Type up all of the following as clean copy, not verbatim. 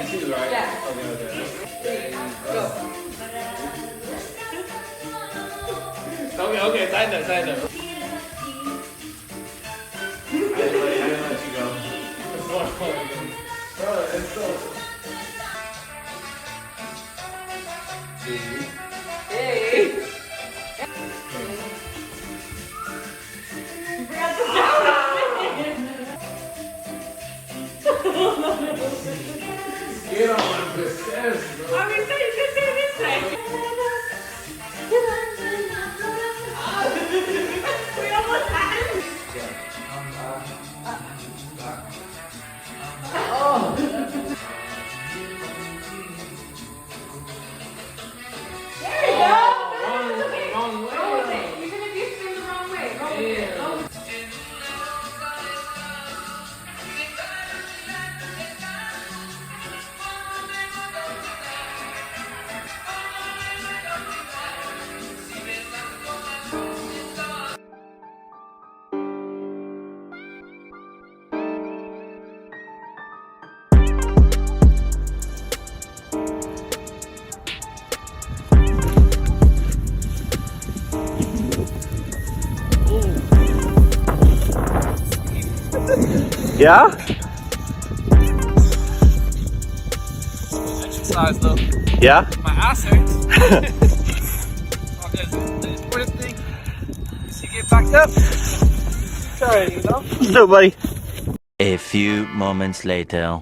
two, right? Yeah. Okay. 3, go. Okay, sign up. I didn't let you go. Bro, it's so... Hey. You forgot to Get on the steps, bro. I mean, so you can say this way. We almost had it. There you go. Wrong way. Wrong way. You're gonna be spin the wrong way. Wrong way. Wrong way. Yeah? Exercise though. Yeah? My ass hurts. The important thing is to get back up. Sorry, you know? Let's do it, buddy. A few moments later.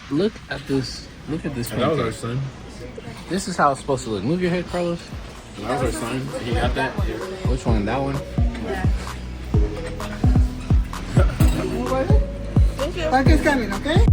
Look at this. Look at this. That was our son. This is how it's supposed to look. Move your head, Carlos. That was our son. He got that? Yeah. Which one? That one? Park is coming, okay?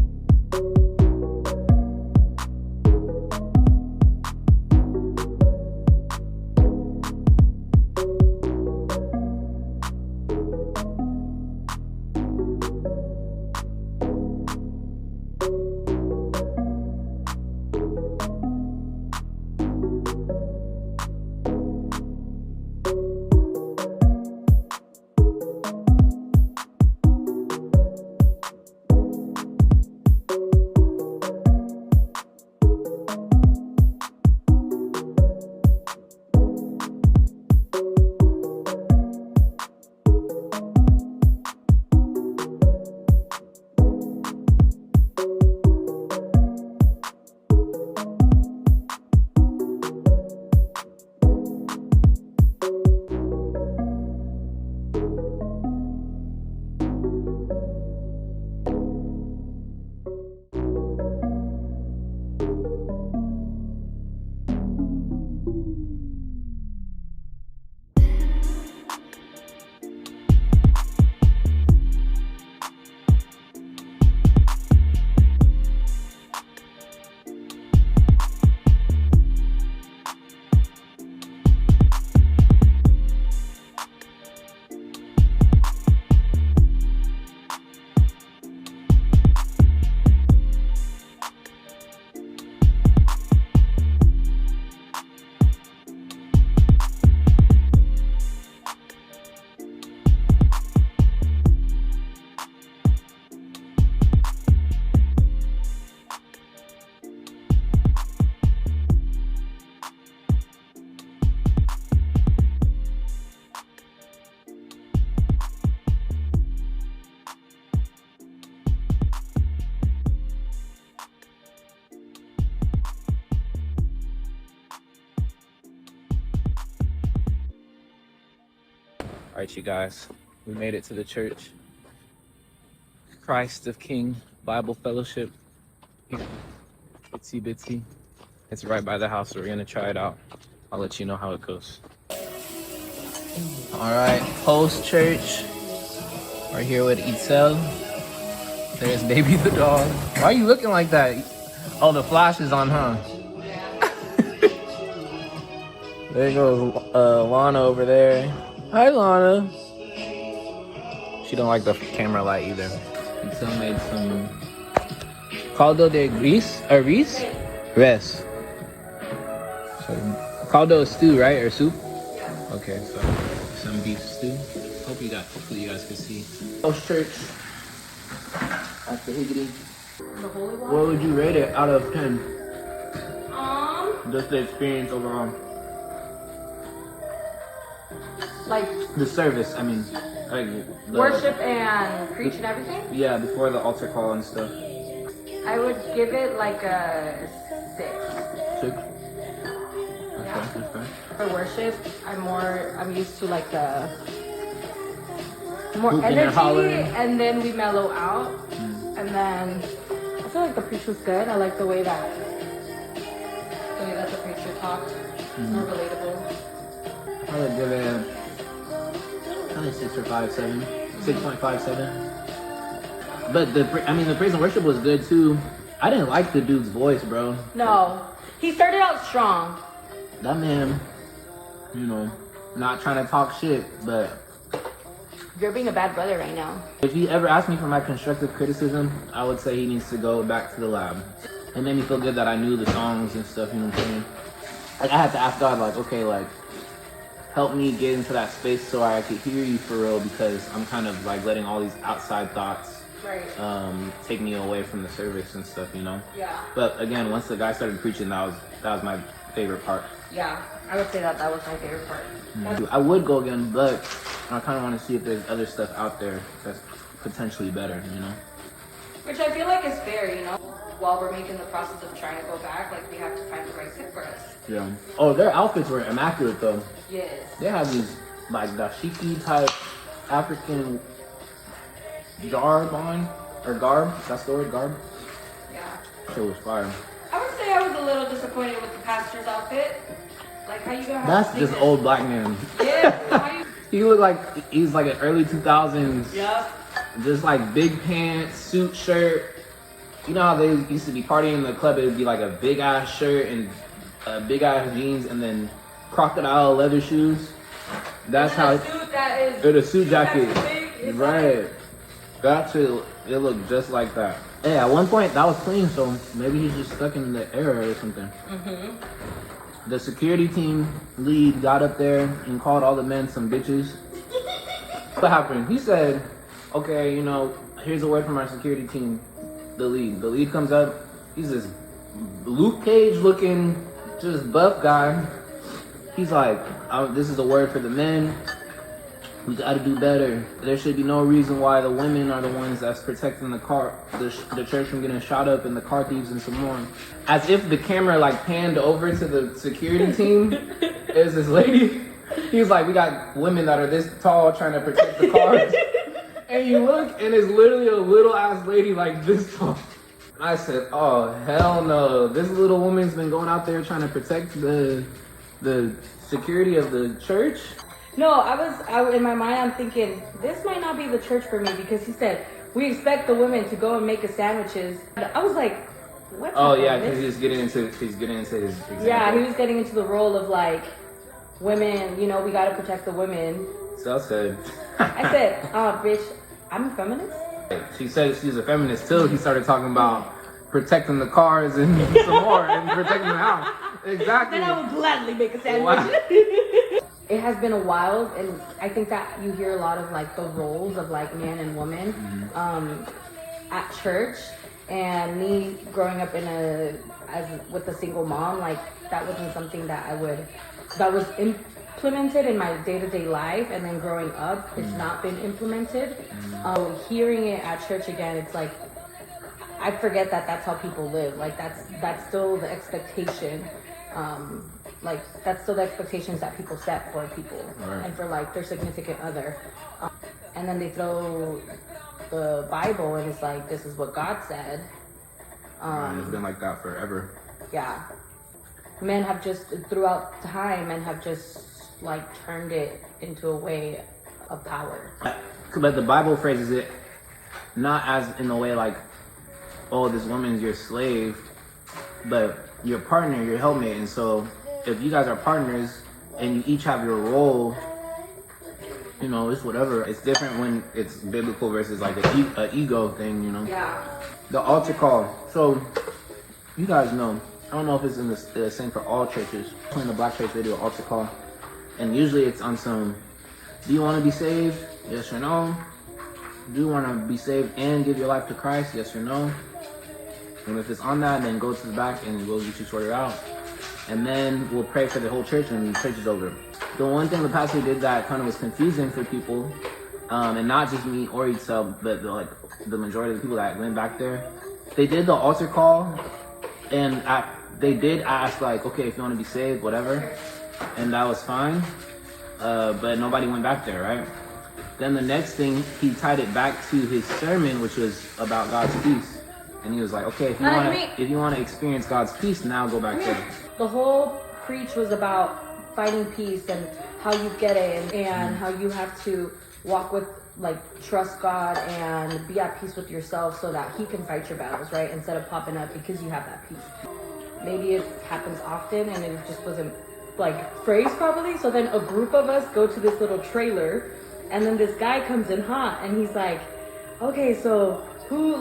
Alright, you guys, we made it to the church. Christ of King Bible Fellowship. Itsy Bitsy. It's right by the house, so we're gonna try it out. I'll let you know how it goes. Alright, post church. We're here with Itsy. There's baby the dog. Why are you looking like that? Oh, the flash is on, huh? There goes Lana over there. Hi, Lana. She don't like the camera light either. Itsy made some caldo de gris or res? Res. So caldo is stew, right? Or soup? Okay, so some beef stew. Hopefully you guys can see. House church at the Higgity. The holy one? What would you rate it out of 10? Just the experience overall. Like The service, I mean. Like worship and preach and everything? Yeah, before the altar call and stuff. I would give it like a 6. 6? Yeah. Okay, that's fine. For worship, I'm used to like the more Hooping and energy, hollering. and then we mellow out, and then I feel like the preach was good. I like the way that the preacher talked. More relatable. I would give it probably 6 or 5, 7. 6.57. But the praise and worship was good too. I didn't like the dude's voice, bro. No, he started out strong. That man, you know, not trying to talk shit, but You're being a bad brother right now. if he ever asked me for my constructive criticism, I would say he needs to go back to the lab. It made me feel good that I knew the songs and stuff, you know what I'm saying? Like I had to ask God, like, okay, like, help me get into that space so I could hear you for real, because I'm kind of like letting all these outside thoughts take me away from the service and stuff, you know? Yeah. But again, once the guy started preaching, that was my favorite part. Yeah, I would say that was my favorite part. I would go again, but I kind of want to see if there's other stuff out there that's potentially better, you know? Which I feel like is fair, you know? While we're making the process of trying to go back, like we have to find the right fit for us. Yeah. Oh, their outfits were immaculate though. Yes. They have these like dashiki type African garb on, or garb. That's the word, garb. Yeah. Shit was fire. I would say I was a little disappointed with the pastor's outfit. Like how you gonna have That's sneakers? just old black man. Yeah. How you... He looked like he's like an early 2000s. Yep. Just like big pants, suit, shirt. You know how they used to be partying in the club? It would be like a big ass shirt and big ass jeans, and then crocodile leather shoes. That's how. A suit that is. Or the suit jacket. Big, Right. That shit, it looked just like that. Hey, at one point that was clean, so maybe he's just stuck in the era or something. The security team lead got up there and called all the men some bitches. What happened? He said, okay, you know, here's a word from our security team. The lead comes up. He's this Luke Cage looking, just buff guy. He's like, this is a word for the men. We gotta do better. There should be no reason why the women are the ones that's protecting the church from getting shot up and the car thieves and some more. As if the camera like panned over to the security team. There's this lady. He was like, we got women that are this tall trying to protect the cars. And you look and it's literally a little ass lady like this tall. I said, oh hell no. This little woman's been going out there trying to protect the security of the church. No, I was in my mind. I'm thinking this might not be the church for me, because he said we expect the women to go and make us sandwiches. I was like, what? Oh yeah, because he's getting into his example. Yeah, he was getting into the role of like women. You know, we gotta protect the women. So I said, bitch, I'm a feminist. She said she's a feminist too. He started talking about protecting the cars and some more and protecting the house. Exactly. Then I would gladly make a sandwich. Wow. It has been a while, and I think that you hear a lot of like the roles of like man and woman at church. And me growing up with a single mom, like that wasn't something that was implemented in my day-to-day life. And then growing up, it's not been implemented. Hearing it at church again, it's like I forget that that's how people live. Like that's still the expectation. Like that's still the expectations that people set for people, right, and for like their significant other. And then they throw the Bible and it's like, this is what God said. It's been like that forever. Yeah. Men have just, throughout time, men have just like turned it into a way of power. But the Bible phrases it not as in the way like, oh, this woman's your slave, but your partner, your helpmate. And so if you guys are partners and you each have your role, you know, it's whatever. It's different when it's biblical versus like an ego thing, you know? Yeah. The altar call. So, you guys know, I don't know if it's in the same for all churches. In the black church, they do an altar call. And usually it's on some, do you want to be saved? Yes or no? Do you want to be saved and give your life to Christ? Yes or no? And if it's on that, then go to the back and we'll get you sorted out. And then we'll pray for the whole church and the church is over. The one thing the pastor did that kind of was confusing for people, and not just me or Itsy, but the majority of the people that went back there, they did the altar call, and they did ask like, okay, if you want to be saved, whatever, and that was fine, but nobody went back there, right? Then the next thing, he tied it back to his sermon, which was about God's peace. And he was like, okay, if you want to experience God's peace, now go back there. The whole preach was about finding peace and how you get it and how you have to walk with, like, trust God and be at peace with yourself so that he can fight your battles, right? Instead of popping up because you have that peace. Maybe it happens often and it just wasn't, like, phrased properly. So then a group of us go to this little trailer and then this guy comes in hot and he's like, okay, so who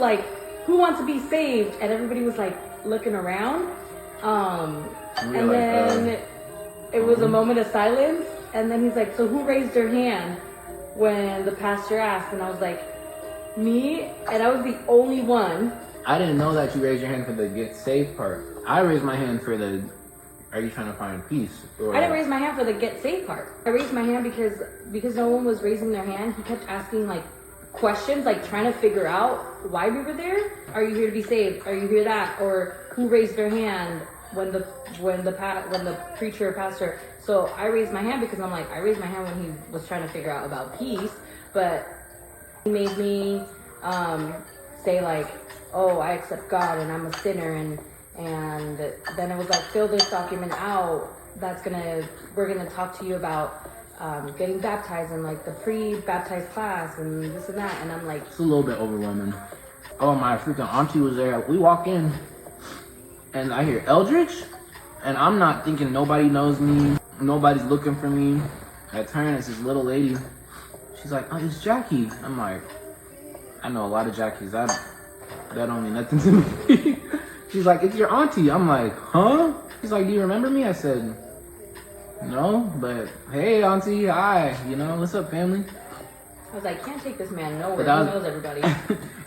wants to be saved? And everybody was like looking around. And then it was a moment of silence. And then he's like, so who raised their hand when the pastor asked? And I was like, me. And I was the only one. I didn't know that you raised your hand for the get saved part. I raised my hand for the, are you trying to find peace? Or... I didn't raise my hand for the get saved part. I raised my hand because no one was raising their hand. He kept asking like questions, like trying to figure out why we were there. Are you here to be saved? Are you here that? Or who raised their hand when the preacher or pastor? So I raised my hand because I'm like, I raised my hand when he was trying to figure out about peace, but he made me say like, oh, I accept God and I'm a sinner, and then it was like, fill this document out. We're gonna talk to you about getting baptized in like the pre-baptized class and this and that. And I'm like, it's a little bit overwhelming. Oh, my freaking auntie was there. We walk in and I hear Eldridge, and I'm not thinking nobody knows me, nobody's looking for me. I turn, it's this little lady. She's like, oh, it's Jackie. I'm like, I know a lot of Jackies. That don't mean nothing to me. She's like, it's your auntie. I'm like, huh? She's like, do you remember me? I said, no, but hey, auntie, hi. You know, what's up, family? I was like, can't take this man nowhere. He knows everybody.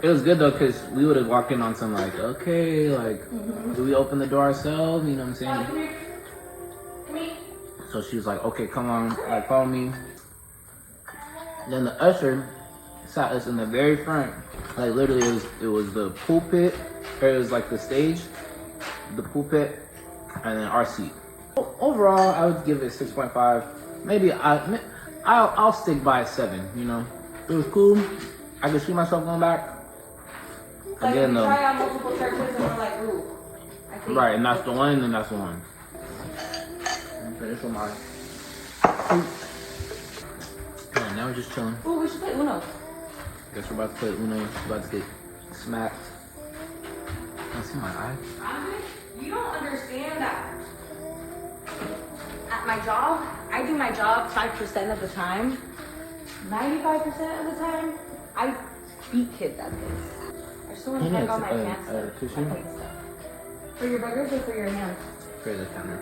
It was good though, because we would have walked in on some like, okay, like, do we open the door ourselves? You know what I'm saying? Come here. Come here. So she was like, okay, come on, like, follow me. Then the usher sat us in the very front. Like, literally, it was the pulpit, or it was like the stage, the pulpit, and then our seat. Overall, I would give it 6.5. Maybe I'll stick by 7. You know, it was cool. I could see myself going back. Like again, though, try out multiple churches and we're like, ooh. I think right, and that's the one, and that's the one. I'm finished with mine. Alright, now we're just chilling. Ooh, we should play Uno. Guess we're about to play Uno. About to get smacked. I see my eye. You don't understand that. At my job, I do my job 5% of the time. 95% of the time, I beat kids at this. I just want to take all my pants stuff. For your burgers or for your hands? For the counter.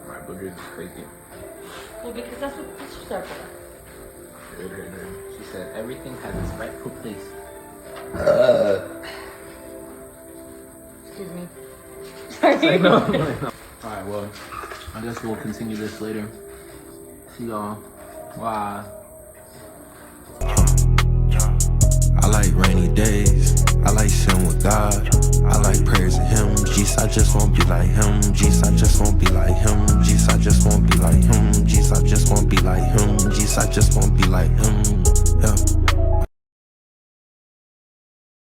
My burgers is crazy. Well, because that's what pictures are for. She said everything has its rightful place. Excuse me. Sorry. No. Alright, well, I guess we'll continue this later. See y'all. Wow. I like rainy days. I like sitting with God. I like prayers to Him. Jesus, I just won't be like Him. Jesus, I just won't be like Him. Jesus, I just won't be like Him. Jesus, I just won't be like Him. Jesus, I just won't be like Him.